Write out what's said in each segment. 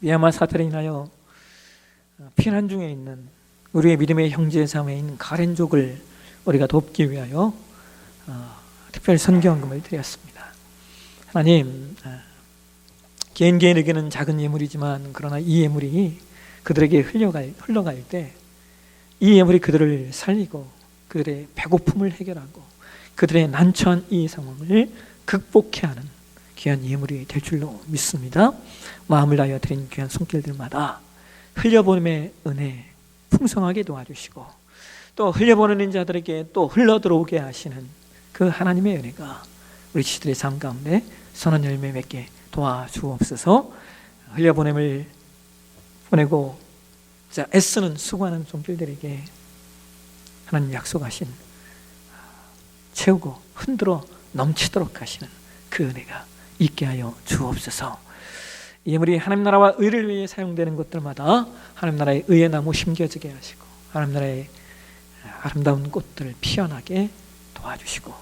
미얀마 사태로 인하여 피난 중에 있는 우리의 믿음의 형제 자매인 가렌족을 우리가 돕기 위하여 특별 선교헌금을 드렸습니다. 하나님, 개인에게는 작은 예물이지만 그러나 이 예물이 그들에게 흘러갈 때 이 예물이 그들을 살리고 그들의 배고픔을 해결하고 그들의 난처한 이 상황을 극복해야 하는 귀한 예물이 될 줄로 믿습니다. 마음을 다하여 드린 귀한 손길들마다 흘려보냄의 은혜 풍성하게 도와주시고 또 흘려보내는 자들에게 또 흘러들어오게 하시는 그 하나님의 은혜가 우리 지들의 삶 가운데 선한 열매 맺게 도와주옵소서. 흘려보냄을 보내고 애쓰는 수고하는 손길들에게 하나님 약속하신 채우고 흔들어 넘치도록 하시는 그 은혜가 있게 하여 주옵소서. 예물이 하나님 나라와 의를 위해 사용되는 것들마다 하나님 나라의 의의 나무 심겨지게 하시고 하나님 나라의 아름다운 꽃들을 피어나게 도와주시고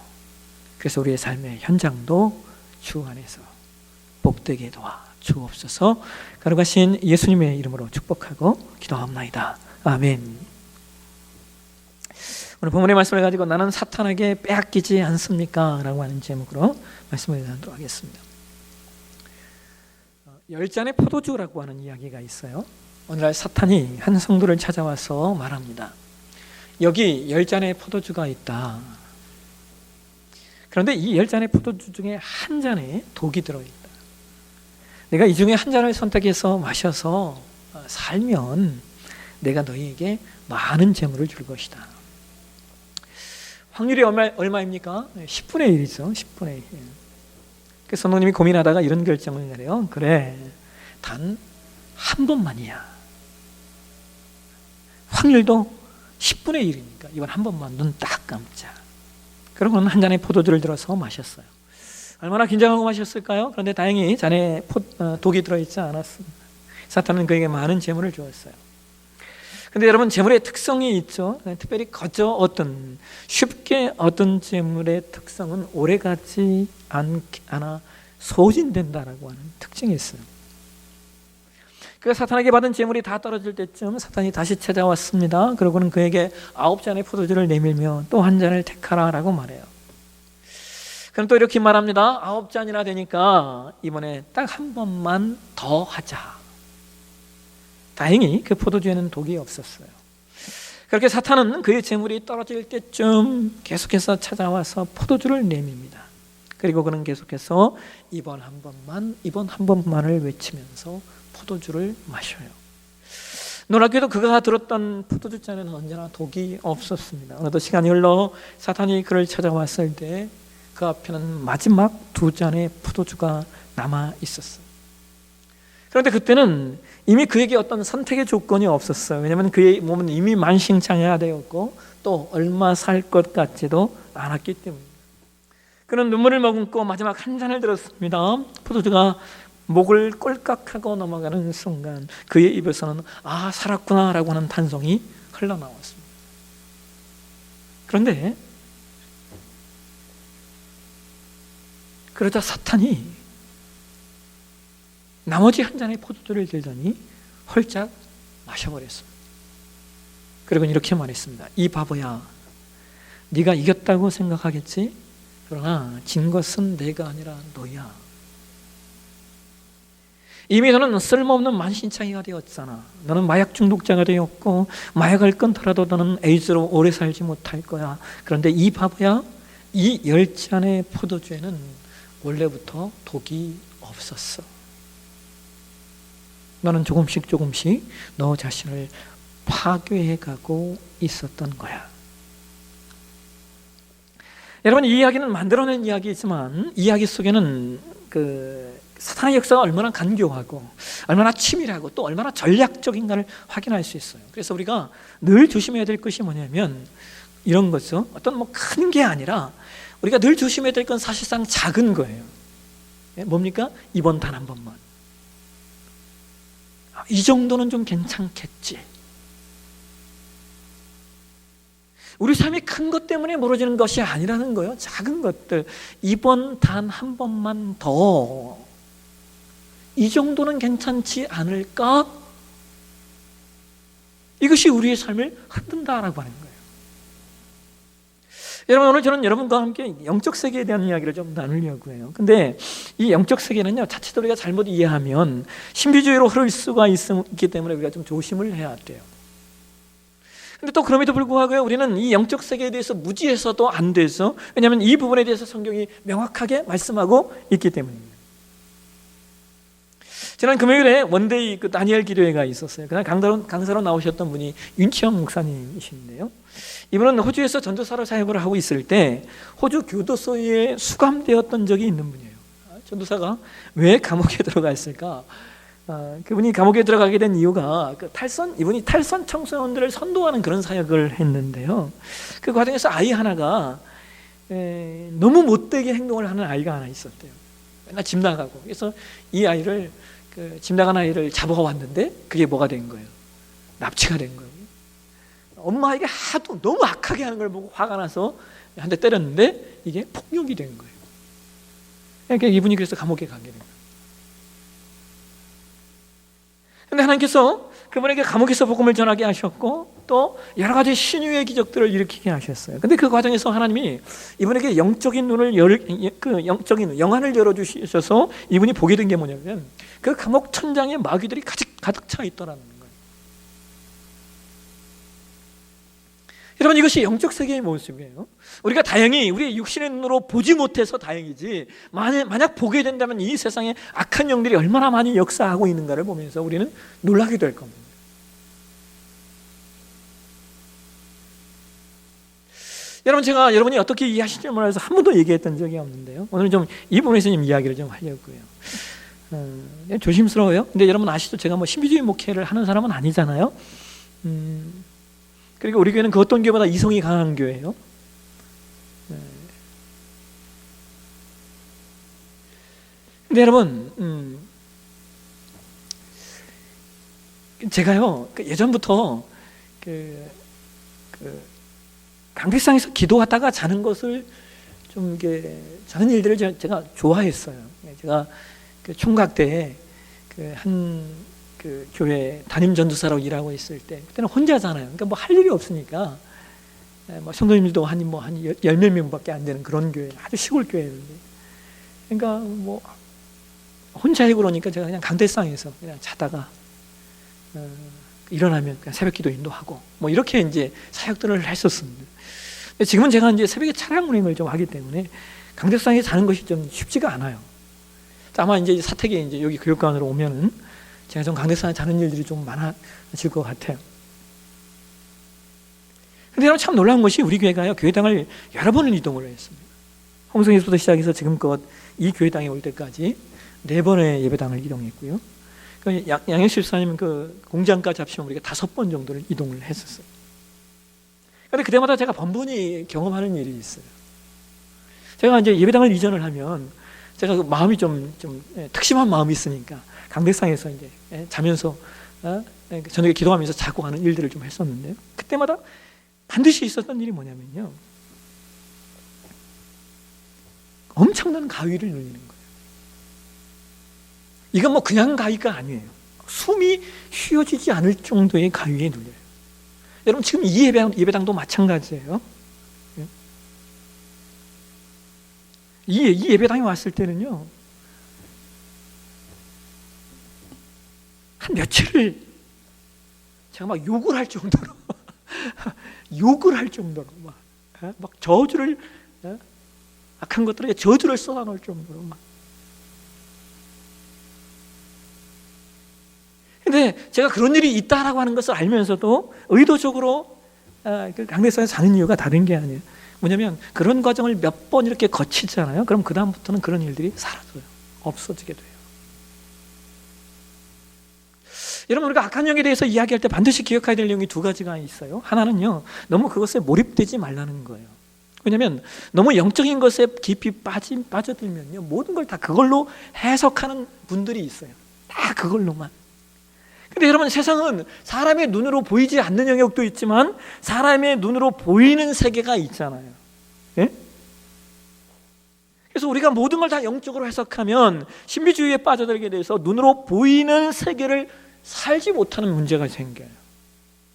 그래서 우리의 삶의 현장도 주 안에서 복되게 도와 주옵소서. 거룩하신 예수님의 이름으로 축복하고 기도합나이다. 아멘. 오늘 본문의 말씀을 가지고 나는 사탄에게 빼앗기지 않습니까? 라고 하는 제목으로 말씀을 나누도록 하겠습니다. 10잔의 포도주라고 하는 이야기가 있어요. 오늘날 사탄이 한 성도를 찾아와서 말합니다. 여기 10잔의 포도주가 있다. 그런데 이 10잔의 포도주 중에 한 잔에 독이 들어있다. 내가 이 중에 한 잔을 선택해서 마셔서 살면 내가 너희에게 많은 재물을 줄 것이다. 확률이 얼마입니까? 10분의 1이죠. 10분의 1. 그래서 성도님이 고민하다가 이런 결정을 내려요. 그래, 단 한 번만이야. 확률도 10분의 1이니까 이번 한 번만 눈 딱 감자. 그러고는 한 잔의 포도주를 들어서 마셨어요. 얼마나 긴장하고 마셨을까요? 그런데 다행히 잔에 독이 들어있지 않았습니다. 사탄은 그에게 많은 재물을 주었어요. 근데 여러분, 재물의 특성이 있죠. 특별히 쉽게 얻은 재물의 특성은 오래가지 않아 소진된다라고 하는 특징이 있어요. 그 사탄에게 받은 재물이 다 떨어질 때쯤 사탄이 다시 찾아왔습니다. 그러고는 그에게 9잔의 포도주를 내밀며 또 한 잔을 택하라라고 말해요. 그럼 또 이렇게 말합니다. 9잔이나 되니까 이번에 딱 한 번만 더 하자. 다행히 그 포도주에는 독이 없었어요. 그렇게 사탄은 그의 재물이 떨어질 때쯤 계속해서 찾아와서 포도주를 내밉니다. 그리고 그는 계속해서 이번 한 번만을 외치면서 포도주를 마셔요. 놀랍게도 그가 들었던 포도주 잔에는 언제나 독이 없었습니다. 어느덧 시간이 흘러 사탄이 그를 찾아왔을 때 그 앞에는 마지막 2잔의 포도주가 남아 있었어요. 그런데 그때는 이미 그에게 어떤 선택의 조건이 없었어요. 왜냐하면 그의 몸은 이미 만신창이되었고 또 얼마 살 것 같지도 않았기 때문입니다. 그는 눈물을 머금고 마지막 한 잔을 들었습니다. 포도주가 목을 꼴깍하고 넘어가는 순간 그의 입에서는 아, 살았구나 라고 하는 탄성이 흘러나왔습니다. 그런데 그러자 사탄이 나머지 한 잔의 포도주를 들더니 홀짝 마셔버렸습니다. 그리고 이렇게 말했습니다. 이 바보야, 네가 이겼다고 생각하겠지? 그러나 진 것은 내가 아니라 너야. 이미 너는 쓸모없는 만신창이가 되었잖아. 너는 마약 중독자가 되었고 마약을 끊더라도 너는 에이즈로 오래 살지 못할 거야. 그런데 이 바보야, 이 10잔의 포도주에는 원래부터 독이 없었어. 너는 조금씩 너 자신을 파괴해가고 있었던 거야. 여러분, 이 이야기는 만들어낸 이야기이지만 이 이야기 속에는 그 사탄의 역사가 얼마나 간교하고 얼마나 치밀하고 또 얼마나 전략적인가를 확인할 수 있어요. 그래서 우리가 늘 조심해야 될 것이 뭐냐면 이런 거죠. 어떤 큰 게 아니라 우리가 늘 조심해야 될 건 사실상 작은 거예요. 뭡니까? 이번 단 한 번만. 이 정도는 좀 괜찮겠지. 우리 삶이 큰 것 때문에 멀어지는 것이 아니라는 거예요. 작은 것들. 이번 단 한 번만 더. 이 정도는 괜찮지 않을까? 이것이 우리의 삶을 흔든다라고 하는 거예요. 여러분, 오늘 저는 여러분과 함께 영적 세계에 대한 이야기를 좀 나누려고 해요. 근데 이 영적 세계는요, 자칫 우리가 잘못 이해하면 신비주의로 흐를 수가 있기 때문에 우리가 좀 조심을 해야 돼요. 근데 또 그럼에도 불구하고 우리는 이 영적 세계에 대해서 무지해서도 안 돼서, 왜냐하면 이 부분에 대해서 성경이 명확하게 말씀하고 있기 때문입니다. 지난 금요일에 원데이 그 다니엘 기도회가 있었어요. 그날 강사로 나오셨던 분이 윤치영 목사님이신데요. 이분은 호주에서 전도사로 사역을 하고 있을 때 호주 교도소에 수감되었던 적이 있는 분이에요. 전도사가 왜 감옥에 들어가 있을까? 그분이 감옥에 들어가게 된 이유가 이분이 탈선 청소년들을 선도하는 그런 사역을 했는데요. 그 과정에서 아이 하나가 너무 못되게 행동을 하는 아이가 하나 있었대요. 맨날 집 나가고. 그래서 이 아이를 집 나간 아이를 잡아왔는데 그게 뭐가 된 거예요? 납치가 된 거예요. 엄마 아이가 하도 너무 악하게 하는 걸 보고 화가 나서 한 대 때렸는데 이게 폭력이 된 거예요. 그러니까 이분이 그래서 감옥에 가게 된 거예요. 그런데 하나님께서 그분에게 감옥에서 복음을 전하게 하셨고 또 여러 가지 신유의 기적들을 일으키게 하셨어요. 근데 그 과정에서 하나님이 이분에게 영적인 눈을 영적인 영안을 열어주셔서 이분이 보게 된 게 뭐냐면 그 감옥 천장에 마귀들이 가득 차 있더라는 거예요. 여러분, 이것이 영적 세계의 모습이에요. 우리가 다행히 우리의 육신의 눈으로 보지 못해서 다행이지, 만약 보게 된다면 이 세상에 악한 영들이 얼마나 많이 역사하고 있는가를 보면서 우리는 놀라게 될 겁니다. 여러분, 제가 여러분이 어떻게 이해하실지 몰라서 한 번도 얘기했던 적이 없는데요. 오늘 좀 이 부분에서 좀 이야기를 좀 하려고요. 조심스러워요. 근데 여러분 아시죠? 제가 뭐 신비주의 목회를 하는 사람은 아니잖아요. 그리고 우리 교회는 그 어떤 교회보다 이성이 강한 교회예요. 근데 여러분, 제가요 예전부터 강백상에서 기도하다가 자는 것을 좀 이게 자는 일들을 제가 좋아했어요. 제가 총각 때 그 교회 담임 전도사로 일하고 있을 때 그때는 혼자잖아요. 그러니까 뭐 할 일이 없으니까 뭐 성도님들도 한 10몇 명밖에 안 되는 그런 교회, 아주 시골 교회였는데, 그러니까 뭐 혼자 있고 그러니까 제가 그냥 강대상에서 그냥 자다가 일어나면 그냥 새벽기도 인도하고 뭐 이렇게 이제 사역들을 했었습니다. 근데 지금은 제가 이제 새벽에 차량 운행을 좀 하기 때문에 강대상에 자는 것이 좀 쉽지가 않아요. 아마 이제 사택에 이제 여기 교육관으로 오면은 제가 좀 강대상에 자는 일들이 좀 많아질 것 같아요. 근데 여러분, 참 놀라운 것이 우리 교회가요, 교회당을 여러 번을 이동을 했습니다. 홍성에서부터 시작해서 지금껏 이 교회당에 올 때까지 4번의 예배당을 이동했고요. 양현수 집사님 그 공장까지 합치면 우리가 5번 정도를 이동을 했었어요. 그런데 그때마다 제가 번번이 경험하는 일이 있어요. 제가 이제 예배당을 이전을 하면 제가 그 마음이 좀 특심한 마음이 있으니까 강백상에서 이제 자면서 저녁에 기도하면서 자고 가는 일들을 좀 했었는데요. 그때마다 반드시 있었던 일이 뭐냐면요, 엄청난 가위를 눌리는 거예요. 이건 뭐 그냥 가위가 아니에요. 숨이 쉬어지지 않을 정도의 가위에 눌려요. 여러분, 지금 이 예배당도 마찬가지예요. 이 예배당에 왔을 때는요, 한 며칠을 제가 막 욕을 할 정도로 막 저주를, 악한 것들에게 저주를 쏟아놓을 정도로 막. 근데 제가 그런 일이 있다라고 하는 것을 알면서도 의도적으로 그 강대상에 사는 이유가 다른 게 아니에요. 뭐냐면 그런 과정을 몇 번 이렇게 거치잖아요. 그럼 그 다음부터는 그런 일들이 사라져요. 없어지게 돼요. 여러분, 우리가 악한 영에 대해서 이야기할 때 반드시 기억해야 될 내용이 2가지가 있어요. 하나는요, 너무 그것에 몰입되지 말라는 거예요. 왜냐하면 너무 영적인 것에 깊이 빠져들면요, 모든 걸 다 그걸로 해석하는 분들이 있어요. 다 그걸로만. 근데 여러분, 세상은 사람의 눈으로 보이지 않는 영역도 있지만 사람의 눈으로 보이는 세계가 있잖아요. 예? 그래서 그래서 우리가 모든 걸 다 영적으로 해석하면 신비주의에 빠져들게 돼서 눈으로 보이는 세계를 살지 못하는 문제가 생겨요.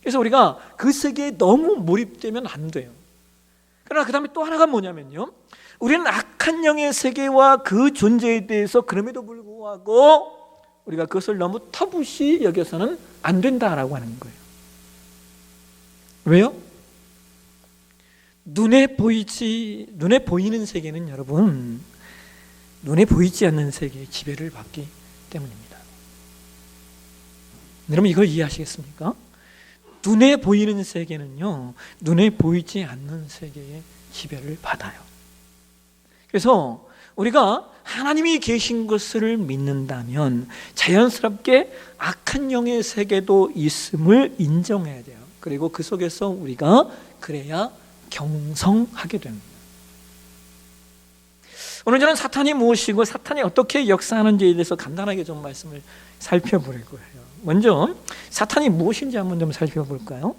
그래서 우리가 그 세계에 너무 몰입되면 안 돼요. 그러나 그 다음에 또 하나가 뭐냐면요, 우리는 악한 영의 세계와 그 존재에 대해서 그럼에도 불구하고 우리가 그것을 너무 터부시 여겨서는 안 된다라고 하는 거예요. 왜요? 눈에 보이는 세계는 여러분, 눈에 보이지 않는 세계의 지배를 받기 때문입니다. 여러분 이걸 이해하시겠습니까? 눈에 보이는 세계는요, 눈에 보이지 않는 세계의 지배를 받아요. 그래서 우리가 하나님이 계신 것을 믿는다면 자연스럽게 악한 영의 세계도 있음을 인정해야 돼요. 그리고 그 속에서 우리가 그래야 경성하게 됩니다. 오늘 저는 사탄이 무엇이고 사탄이 어떻게 역사하는지에 대해서 간단하게 좀 말씀을 살펴보려고 해요. 먼저 사탄이 무엇인지 한번 좀 살펴볼까요?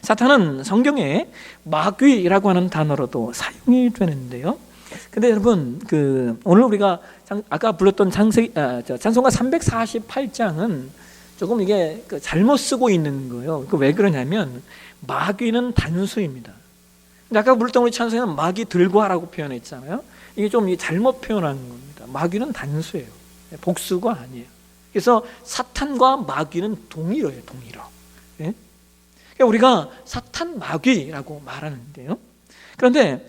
사탄은 성경에 마귀라고 하는 단어로도 사용이 되는데요. 근데 여러분, 오늘 우리가 아까 불렀던 찬송가 348장은 조금 이게 잘못 쓰고 있는 거예요. 왜 그러냐면 마귀는 단수입니다. 근데 아까 불렀던 우리 찬송에는 마귀 들고 하라고 표현했잖아요. 이게 좀 잘못 표현한 겁니다. 마귀는 단수예요. 복수가 아니에요. 그래서 사탄과 마귀는 동일어예요. 동일어. 예? 그러니까 우리가 사탄 마귀라고 말하는데요. 그런데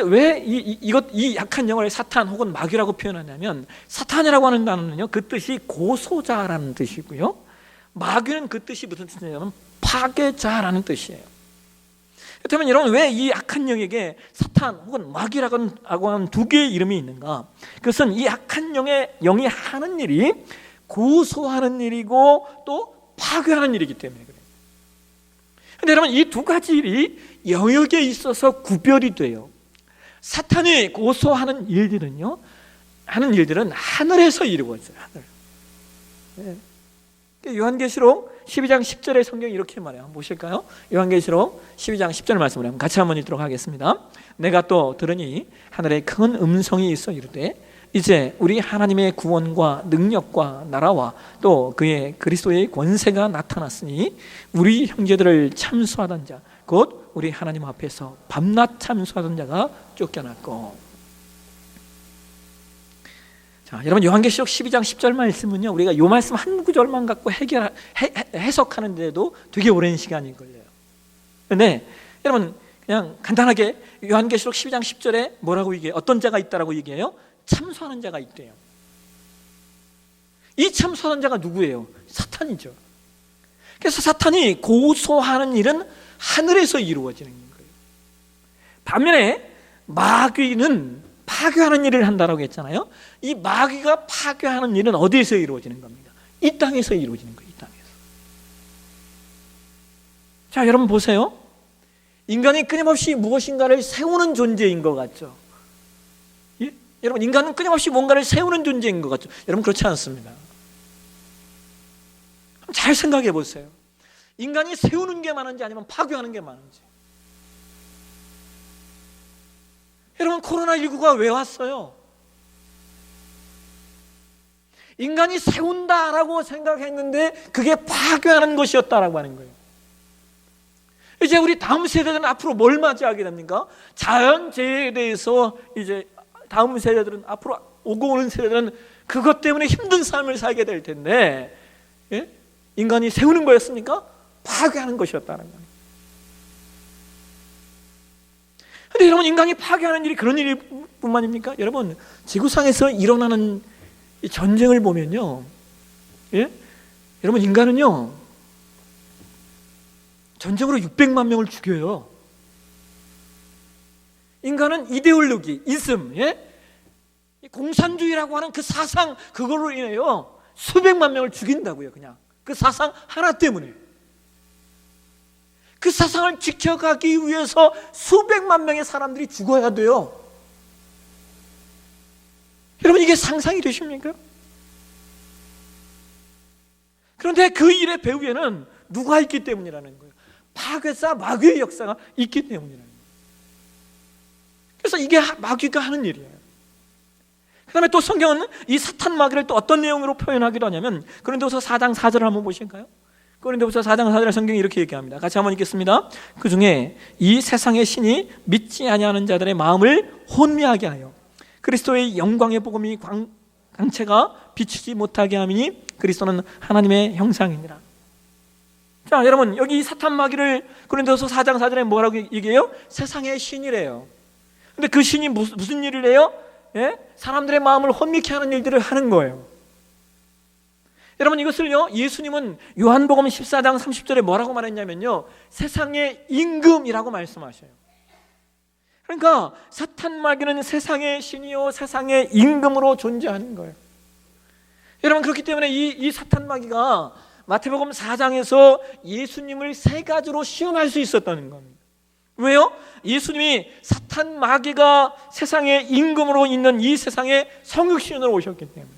왜 이 약한 영을 사탄 혹은 마귀라고 표현하냐면, 사탄이라고 하는 단어는요, 그 뜻이 고소자라는 뜻이고요, 마귀는 그 뜻이 무슨 뜻이냐면 파괴자라는 뜻이에요. 그렇다면 여러분, 왜 이 악한 영에게 사탄 혹은 마귀라고 하는 두 개의 이름이 있는가? 그것은 이 악한 영이 하는 일이 고소하는 일이고 또 파괴하는 일이기 때문에 그래요. 그런데 여러분, 이 두 가지 일이 영역에 있어서 구별이 돼요. 사탄이 고소하는 일들은 하늘에서 이루어져요. 하늘. 네. 요한계시록 12장 10절에 성경이 이렇게 말해요. 한번 보실까요? 요한계시록 12장 10절 말씀을 한번 같이 한번 읽도록 하겠습니다. 내가 또 들으니 하늘에 큰 음성이 있어 이르되, 이제 우리 하나님의 구원과 능력과 나라와 또 그의 그리스도의 권세가 나타났으니 우리 형제들을 참수하던 자, 곧 우리 하나님 앞에서 밤낮 참수하던 자가 쫓겨났고. 자, 여러분, 요한계시록 12장 10절 말씀은요, 우리가 이 말씀 한 구절만 갖고 해석하는데도 되게 오랜 시간이 걸려요. 그런데 여러분, 그냥 간단하게 요한계시록 12장 10절에 뭐라고 얘기해요? 어떤 자가 있다라고 얘기해요? 참수하는 자가 있대요. 이 참수하는 자가 누구예요? 사탄이죠. 그래서 사탄이 고소하는 일은 하늘에서 이루어지는 거예요. 반면에 마귀는 파괴하는 일을 한다라고 했잖아요. 이 마귀가 파괴하는 일은 어디에서 이루어지는 겁니까? 이 땅에서 이루어지는 거예요. 이 땅에서. 자, 여러분 보세요. 인간이 끊임없이 무엇인가를 세우는 존재인 것 같죠? 예? 여러분, 인간은 끊임없이 뭔가를 세우는 존재인 것 같죠? 여러분, 그렇지 않습니다. 잘 생각해 보세요. 인간이 세우는 게 많은지 아니면 파괴하는 게 많은지. 여러분, 코로나19가 왜 왔어요? 인간이 세운다라고 생각했는데 그게 파괴하는 것이었다라고 하는 거예요. 이제 우리 다음 세대들은 앞으로 뭘 맞이하게 됩니까? 자연재해에 대해서 이제 다음 세대들은, 앞으로 오고 오는 세대들은 그것 때문에 힘든 삶을 살게 될 텐데, 예? 인간이 세우는 거였습니까? 파괴하는 것이었다는 거예요. 그런데 여러분, 인간이 파괴하는 일이 그런 일일 뿐만입니까? 여러분, 지구상에서 일어나는 이 전쟁을 보면요, 예? 여러분, 인간은요, 전쟁으로 600만 명을 죽여요. 인간은 이데올로기, 이즘, 예? 공산주의라고 하는 그 사상, 그걸로 인해요 수백만 명을 죽인다고요. 그냥 그 사상 하나 때문에. 그 사상을 지켜가기 위해서 수백만 명의 사람들이 죽어야 돼요. 여러분, 이게 상상이 되십니까? 그런데 그 일의 배후에는 누가 있기 때문이라는 거예요. 파괴자 마귀의 역사가 있기 때문이라는 거예요. 그래서 이게 마귀가 하는 일이에요. 그다음에 또 성경은 이 사탄 마귀를 또 어떤 내용으로 표현하기도 하냐면 고린도서 4장 4절을 한번 보실까요? 고린도서 4장 4절에 성경이 이렇게 얘기합니다. 같이 한번 읽겠습니다. 그 중에 이 세상의 신이 믿지 아니하는 자들의 마음을 혼미하게 하여 그리스도의 영광의 복음이 광채가 비추지 못하게 하미니 그리스도는 하나님의 형상이니라. 자, 여러분, 여기 사탄 마귀를 고린도서 4장 4절에 뭐라고 얘기해요? 세상의 신이래요. 근데 그 신이 무슨 일을 해요? 예? 사람들의 마음을 혼미케 하는 일들을 하는 거예요. 여러분, 이것을요, 예수님은 요한복음 14장 30절에 뭐라고 말했냐면요, 세상의 임금이라고 말씀하셔요. 그러니까 사탄 마귀는 세상의 신이요 세상의 임금으로 존재하는 거예요. 여러분, 그렇기 때문에 이 사탄 마귀가 마태복음 4장에서 예수님을 세 가지로 시험할 수 있었다는 겁니다. 왜요? 예수님이 사탄 마귀가 세상의 임금으로 있는 이 세상에 성육신으로 오셨기 때문에.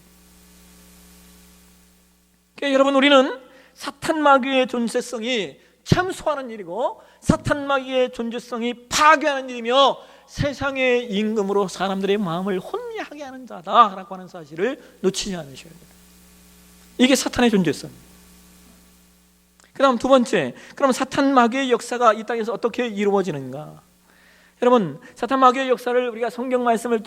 그러니까 여러분, 우리는 사탄 마귀의 존재성이 참소하는 일이고 사탄 마귀의 존재성이 파괴하는 일이며 세상의 임금으로 사람들의 마음을 혼미하게 하는 자다라고 하는 사실을 놓치지 않으셔야 돼요. 이게 사탄의 존재성입니다. 그 다음 두 번째, 그럼 사탄 마귀의 역사가 이 땅에서 어떻게 이루어지는가? 여러분, 사탄 마귀의 역사를 우리가 성경 말씀을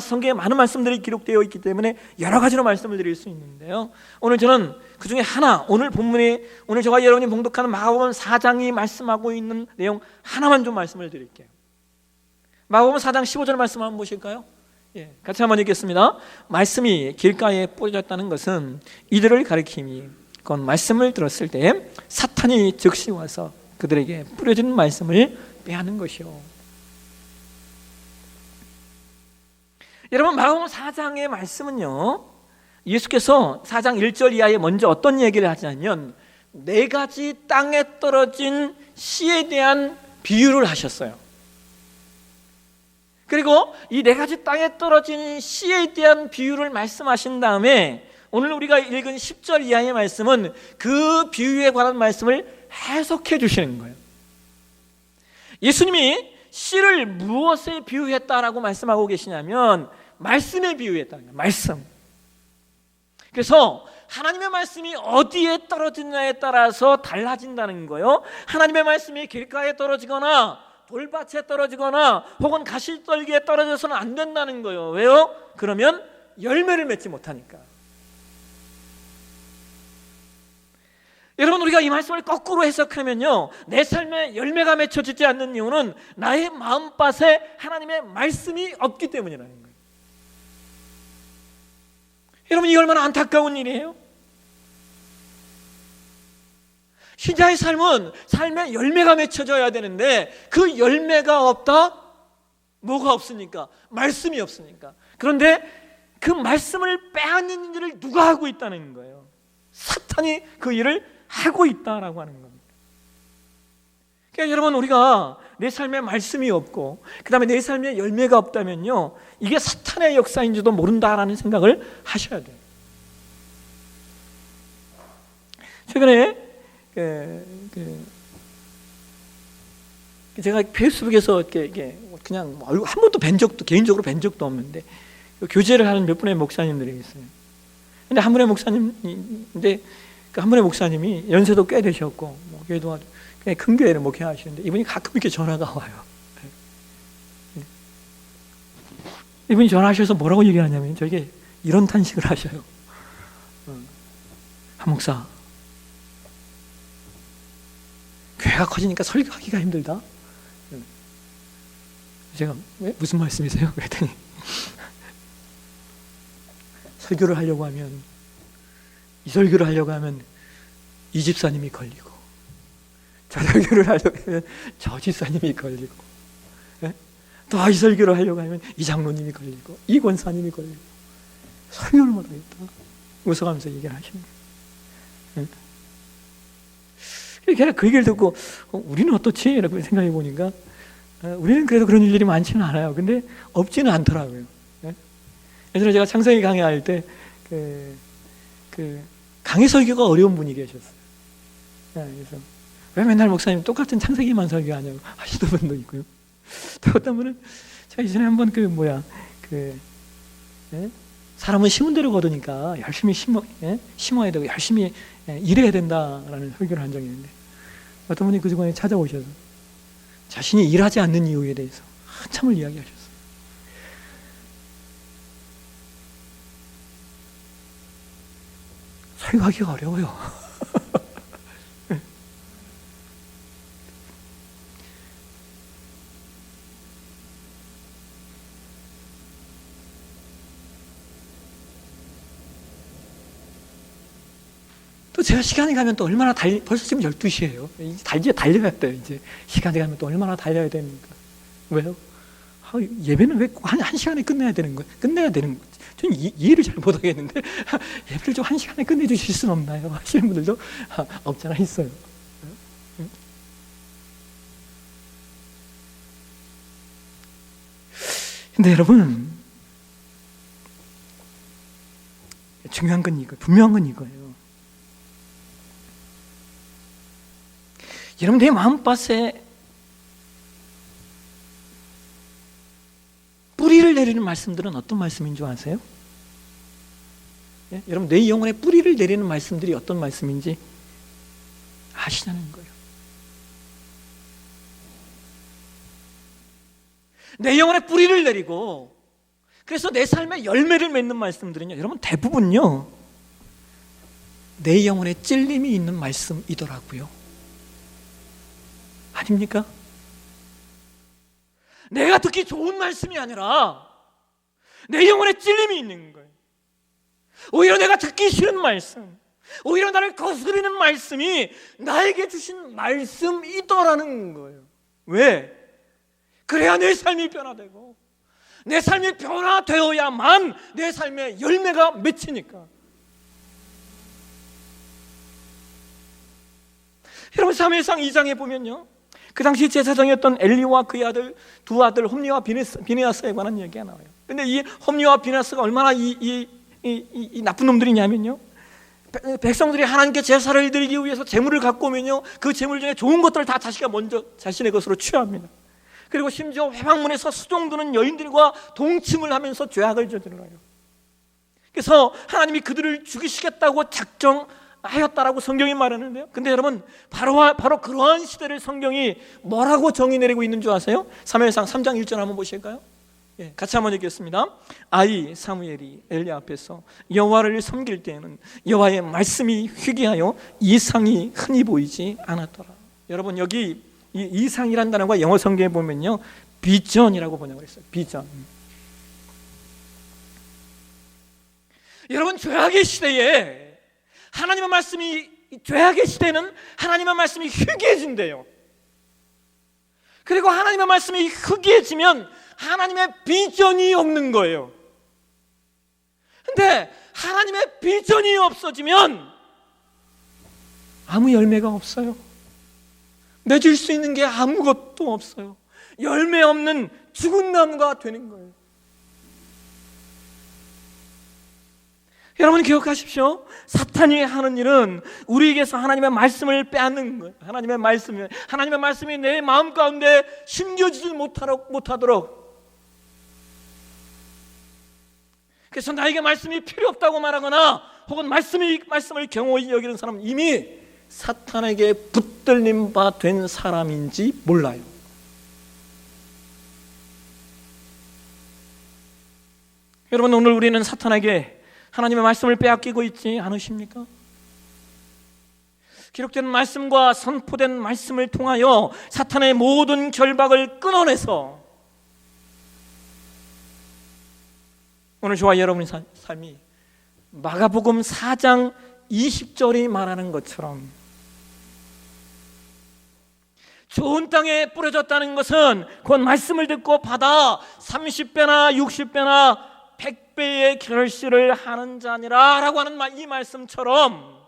성경에 많은 말씀들이 기록되어 있기 때문에 여러 가지로 말씀을 드릴 수 있는데요, 오늘 저는 그 중에 하나, 오늘 본문에 오늘 저와 여러분이 봉독하는 마가복음 4장이 말씀하고 있는 내용 하나만 좀 말씀을 드릴게요. 마가복음 4장 15절 말씀 한번 보실까요? 예, 같이 한번 읽겠습니다. 말씀이 길가에 뿌려졌다는 것은 이들을 가리킴이 그 말씀을 들었을 때 사탄이 즉시 와서 그들에게 뿌려진 말씀을 빼앗는 것이요. 여러분, 마가복음 4장의 말씀은요, 예수께서 4장 1절 이하에 먼저 어떤 얘기를 하냐면 네 가지 땅에 떨어진 씨에 대한 비유를 하셨어요. 그리고 이 네 가지 땅에 떨어진 씨에 대한 비유를 말씀하신 다음에 오늘 우리가 읽은 10절 이하의 말씀은 그 비유에 관한 말씀을 해석해 주시는 거예요. 예수님이 씨를 무엇에 비유했다라고 말씀하고 계시냐면 말씀에 비유했다는 거예요. 말씀. 그래서 하나님의 말씀이 어디에 떨어지느냐에 따라서 달라진다는 거예요. 하나님의 말씀이 길가에 떨어지거나 돌밭에 떨어지거나 혹은 가시떨기에 떨어져서는 안 된다는 거예요. 왜요? 그러면 열매를 맺지 못하니까. 여러분, 우리가 이 말씀을 거꾸로 해석하면요, 내 삶에 열매가 맺혀지지 않는 이유는 나의 마음밭에 하나님의 말씀이 없기 때문이라는 거예요. 여러분, 이 얼마나 안타까운 일이에요? 신자의 삶은 삶에 열매가 맺혀져야 되는데 그 열매가 없다? 뭐가 없으니까? 말씀이 없으니까. 그런데 그 말씀을 빼앗는 일을 누가 하고 있다는 거예요? 사탄이 그 일을 하고 있다라고 하는 겁니다. 그러니까 여러분, 우리가 내 삶에 말씀이 없고 그 다음에 내 삶에 열매가 없다면요, 이게 사탄의 역사인지도 모른다라는 생각을 하셔야 돼요. 최근에 제가 페이스북에서 이렇게 그냥 한 번도 개인적으로 뵌 적도 없는데 교제를 하는 몇 분의 목사님들이 있어요. 근데 한 분의 목사님인데 그 한 분의 목사님이 연세도 꽤 되셨고 교회도 그냥 큰 교회를 목회하시는데 이분이 가끔 이렇게 전화가 와요. 이분이 전화하셔서 뭐라고 얘기하냐면 저에게 이런 탄식을 하셔요. 한 목사, 교회가 커지니까 설교하기가 힘들다. 제가 왜? 무슨 말씀이세요? 그랬더니 설교를 하려고 하면 이 설교를 하려고 하면 이 집사님이 걸리고 저 설교를 하려고 하면 저 집사님이 걸리고 또 이 설교를 하려고 하면 이 장로님이 걸리고 이 권사님이 걸리고 설교를 못하겠다 웃어가면서 얘기를 하시는 거예요. 그래서 그 얘기를 듣고 우리는 어떻지? 이렇게 생각해 보니까 우리는 그래도 그런 일들이 많지는 않아요. 근데 없지는 않더라고요. 예전에 제가 창세기 강의할 때 강의 설교가 어려운 분이 계셨어요. 그래서 왜 맨날 목사님 똑같은 창세기만 설교하냐고 하시는 분도 있고요. 또 어떤 분은 제가 예전에 한번 예? 사람은 심은 대로 거두니까 열심히 심어야 되고 열심히 일해야 된다라는 설교를 한 적이 있는데, 어떤 분이 그 주간에 찾아오셔서 자신이 일하지 않는 이유에 대해서 한참을 이야기하셨어요. 설교하기가 어려워요. 또 제가 시간이 가면 또 얼마나 벌써 지금 12시예요. 이제 달려야 돼요. 이제 시간이 가면 또 얼마나 달려야 됩니까? 왜요? 예배는 왜 꼭 한 시간에 끝내야 되는 거예요? 끝내야 되는 거지. 저는 이해를 잘 못하겠는데 예배를 좀 한 시간에 끝내주실 수는 없나요? 하시는 분들도 없잖아 있어요. 근데 여러분, 중요한 건 이거, 분명한 건 이거예요. 여러분, 내 마음밭에 뿌리를 내리는 말씀들은 어떤 말씀인 줄 아세요? 예? 여러분, 내 영혼에 뿌리를 내리는 말씀들이 어떤 말씀인지 아시냐는 거예요. 내 영혼에 뿌리를 내리고 그래서 내 삶에 열매를 맺는 말씀들은요, 여러분 대부분요 내 영혼에 찔림이 있는 말씀이더라고요. 아닙니까? 내가 듣기 좋은 말씀이 아니라 내 영혼에 찔림이 있는 거예요. 오히려 내가 듣기 싫은 말씀, 오히려 나를 거스르는 말씀이 나에게 주신 말씀이더라는 거예요. 왜? 그래야 내 삶이 변화되고 내 삶이 변화되어야만 내 삶에 열매가 맺히니까. 여러분, 사무엘상 2장에 보면요, 그 당시 제사장이었던 엘리와 그의 아들 두 아들 홈리와 비느하스에 관한 얘기가 나와요. 근데 이 홈리와 비느하스가 얼마나 이 나쁜 놈들이냐면요, 백성들이 하나님께 제사를 드리기 위해서 제물을 갖고 오면요, 그 제물 중에 좋은 것들을 다 자기가 먼저 자신의 것으로 취합니다. 그리고 심지어 회방문에서 수종드는 여인들과 동침을 하면서 죄악을 저질러요. 그래서 하나님이 그들을 죽이시겠다고 작정하였다라고 성경이 말하는데요, 근데 여러분, 바로 그러한 시대를 성경이 뭐라고 정의 내리고 있는 줄 아세요? 사무엘상 3장 1절 한번 보실까요? 예, 같이 한번 읽겠습니다. 아이 사무엘이 엘리 앞에서 여호와를 섬길 때에는 여호와의 말씀이 희귀하여 이상이 흔히 보이지 않았더라. 여러분, 여기 이 이상이라는 단어가 영어 성경에 보면요, 비전이라고 번역을 했어요. 비전. 여러분, 죄악의 시대에 하나님의 말씀이, 죄악의 시대는 하나님의 말씀이 희귀해진대요. 그리고 하나님의 말씀이 희귀해지면 하나님의 비전이 없는 거예요. 근데 하나님의 비전이 없어지면 아무 열매가 없어요. 맺을 수 있는 게 아무것도 없어요. 열매 없는 죽은 나무가 되는 거예요. 여러분, 기억하십시오. 사탄이 하는 일은 우리에게서 하나님의 말씀을 빼앗는 거예요. 하나님의 말씀이 내 마음 가운데 심겨지지 못하도록. 그래서 나에게 말씀이 필요 없다고 말하거나 혹은 말씀을 경홀히 여기는 사람은 이미 사탄에게 붙들림 바 된 사람인지 몰라요. 여러분, 오늘 우리는 사탄에게 하나님의 말씀을 빼앗기고 있지 않으십니까? 기록된 말씀과 선포된 말씀을 통하여 사탄의 모든 결박을 끊어내서 오늘 저와 여러분의 삶이 마가복음 4장 20절이 말하는 것처럼 좋은 땅에 뿌려졌다는 것은 곧 말씀을 듣고 받아 30배나 60배나 100배의 결실을 하는 자니라 라고 하는 이 말씀처럼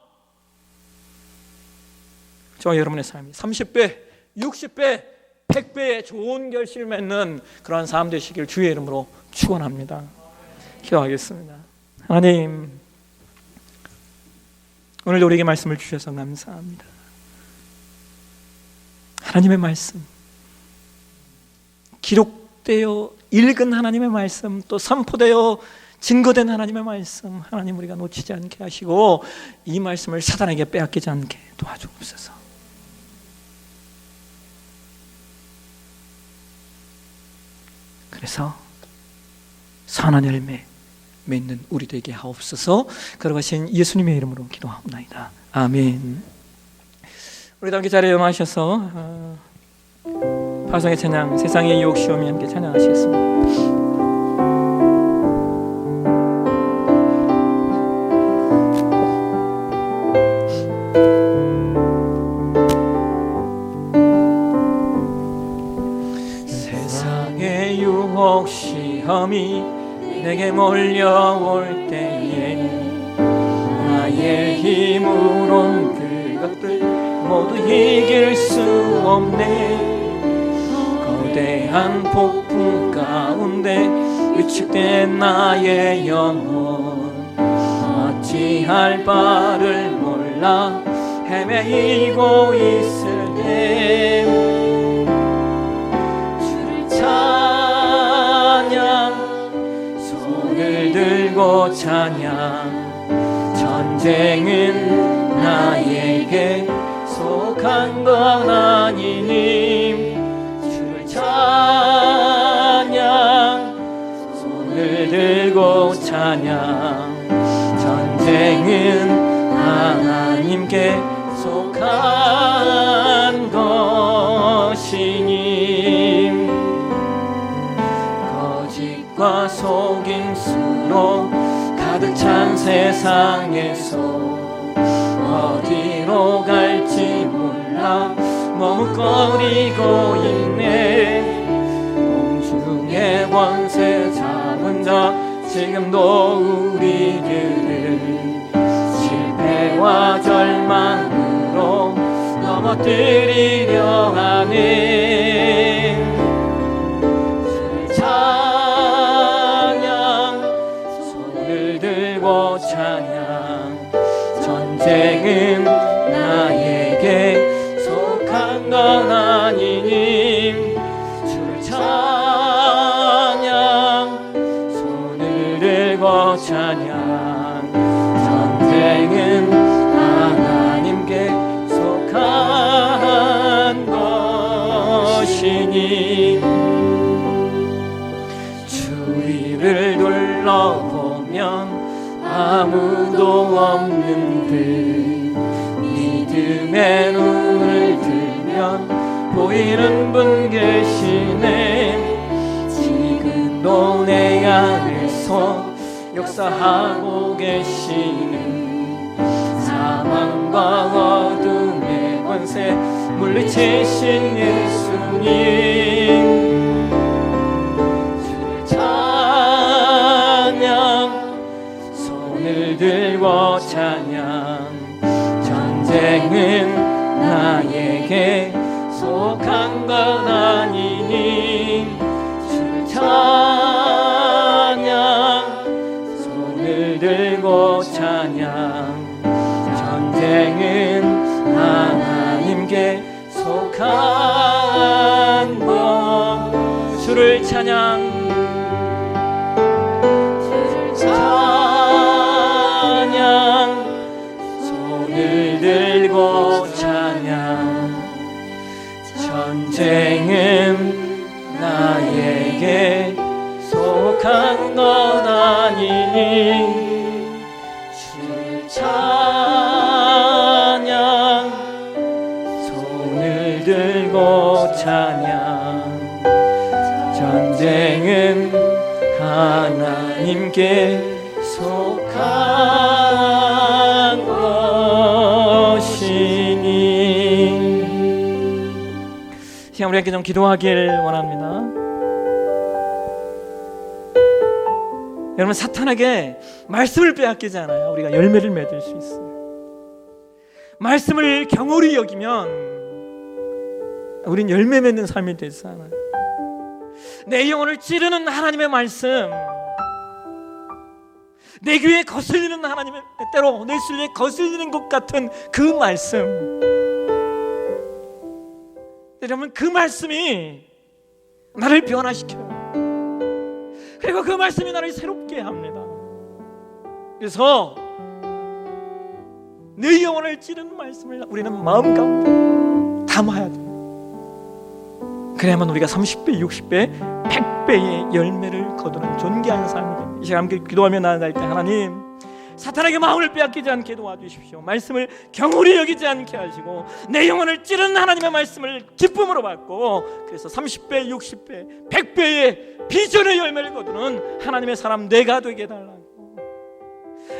저와 여러분의 삶이 30배, 60배, 100배의 좋은 결실을 맺는 그러한 삶 되시길 주의 이름으로 축원합니다. 기도하겠습니다. 하나님, 오늘도 우리에게 말씀을 주셔서 감사합니다. 하나님의 말씀, 기록되어 읽은 하나님의 말씀, 또 선포되어 증거된 하나님의 말씀, 하나님 우리가 놓치지 않게 하시고 이 말씀을 사단에게 빼앗기지 않게 도와주옵소서. 그래서 선한 열매 맺는 우리 되게 하옵소서. 걸어가신 예수님의 이름으로 기도하옵나이다. 아멘. 우리 다 함께 자리에 임하셔서 파송의 찬양 세상의 유혹 시험이 함께 찬양하시겠습니다. 시험이 내게 몰려올 때에 나의 힘으론 그것들 모두 이길 수 없네. 거대한 폭풍 가운데 위축된 나의 영혼 어찌할 바를 몰라 헤매이고 있을 때 주를 손을 들고 찬양. 전쟁은 나에게 속한 건 아니니 주를 찬양. 손을 들고 찬양. 전쟁은 하나님께 속한 것이니 거짓과 속임수로 가득 찬 세상에서 어디로 갈지 몰라 머뭇거리고 있네. 공중의 권세 잡은 자 지금도 우리들을 실패와 절망으로 넘어뜨리려 하네. 찬양. 전쟁은 나에게 속한 건 아니니 주를 찬양. 손을 들고 찬양. 전쟁은 하나님께 속한 것이니 주위를 둘러보면 아무도 없는 듯 믿음의 눈을 들면 보이는 분 계시네. 지금도 내 안에서 역사하고 계시는 사망과 어둠의 권세 물리치신 예수님 주를 찬양. 손을 들고 찬양. 전쟁은 나에게 속한 건 아니니 주를 찬양. 손을 들고 찬양. 전쟁은 하나님께 속한 것. 주를 찬양. 손을 들고 찬양. 전쟁은 나에게 속한 건 아니니 주를 찬양. 손을 들고 찬양. 전쟁은 하나님께 속한 것이니. 시간 우리 함께 좀 기도하길 원합니다. 여러분, 사탄에게 말씀을 빼앗기지 않아요. 우리가 열매를 맺을 수 있어요. 말씀을 경홀히 여기면 우린 열매 맺는 삶이 되지 않아요. 내 영혼을 찌르는 하나님의 말씀, 내 귀에 거슬리는 하나님의, 때로 내 신에 거슬리는 것 같은 그 말씀, 여러분, 그 말씀이 나를 변화시켜요. 그리고 그 말씀이 나를 새롭게 합니다. 그래서 내 영혼을 찌르는 말씀을 우리는 마음 가운데 담아야 돼. 그래야만 우리가 30배, 60배, 100배의 열매를 거두는 존귀한 삶이 됩니다. 이 시간 함께 기도하며 나아갈 때 하나님, 사탄에게 마음을 빼앗기지 않게 도와주십시오. 말씀을 경홀히 여기지 않게 하시고 내 영혼을 찌르는 하나님의 말씀을 기쁨으로 받고, 그래서 30배, 60배, 100배의 비전의 열매를 거두는 하나님의 사람 내가 되게 해달라고.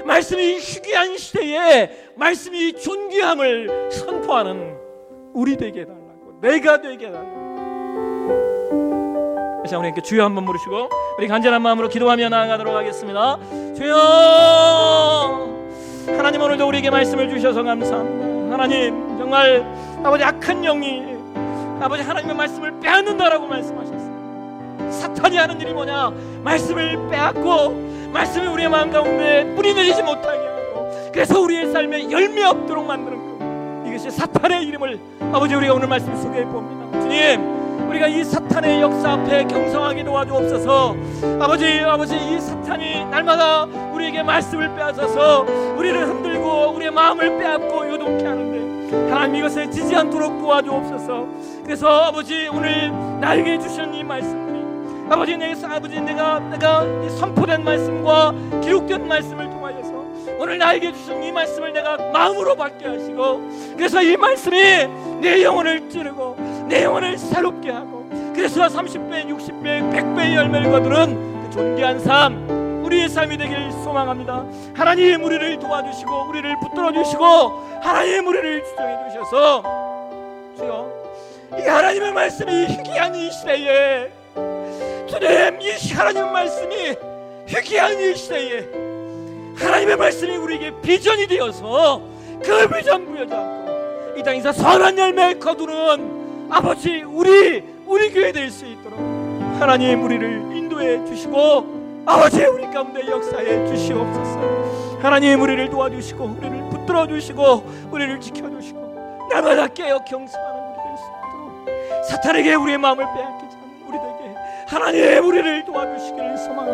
말씀이 희귀한 시대에 말씀이 존귀함을 선포하는 우리 되게 해달라고, 내가 되게 해달라고. 자, 우리 이렇게 주여 한번 부르시고 우리 간절한 마음으로 기도하며 나아가도록 하겠습니다. 주여, 하나님 오늘도 우리에게 말씀을 주셔서 감사합니다. 하나님, 정말 아버지 악한 영이 아버지 하나님의 말씀을 빼앗는다라고 말씀하셨어요. 사탄이 하는 일이 뭐냐? 말씀을 빼앗고 말씀이 우리의 마음 가운데 뿌리 내리지 못하게 하고, 그래서 우리의 삶에 열매 없도록 만드는 것, 이것이 사탄의 이름을 아버지 우리가 오늘 말씀 속에 봅니다. 주님, 우리가 이 사탄의 역사 앞에 경성하게 도와주옵소서. 아버지 이 사탄이 날마다 우리에게 말씀을 빼앗아서 우리를 흔들고 우리의 마음을 빼앗고 요동케 하는데, 하나님 이것에 지지 않도록 도와주옵소서. 그래서 아버지 오늘 나에게 주신 이 말씀들이 아버지 내가 이 선포된 말씀과 기록된 말씀을 통하여서 오늘 나에게 주신 이 말씀을 내가 마음으로 받게 하시고, 그래서 이 말씀이 내 영혼을 찌르고 내 영혼을 새롭게 하고, 그래서 30배, 60배, 100배의 열매를 거두는 그 존귀한 삶, 우리의 삶이 되길 소망합니다. 하나님 우리를 도와주시고 우리를 붙들어 주시고 하나님 우리를 주장해 주셔서, 주여 이 하나님의 말씀이 희귀한 이 시대에, 주님 이 하나님의 말씀이 희귀한 이 시대에 하나님의 말씀이 우리에게 비전이 되어서 그 비전 부여잡고 이 땅에서 선한 열매 거두는 아버지 우리 교회 될 수 있도록 하나님 우리를 인도해 주시고 아버지 우리 가운데 역사해 주시옵소서. 하나님 우리를 도와주시고 우리를 붙들어 주시고 우리를 지켜주시고 날마다 깨어 경성하는 우리 될 수 있도록 사탄에게 우리의 마음을 빼앗기지 않는 우리 되게 하나님 우리를 도와주시기를 소망합니다.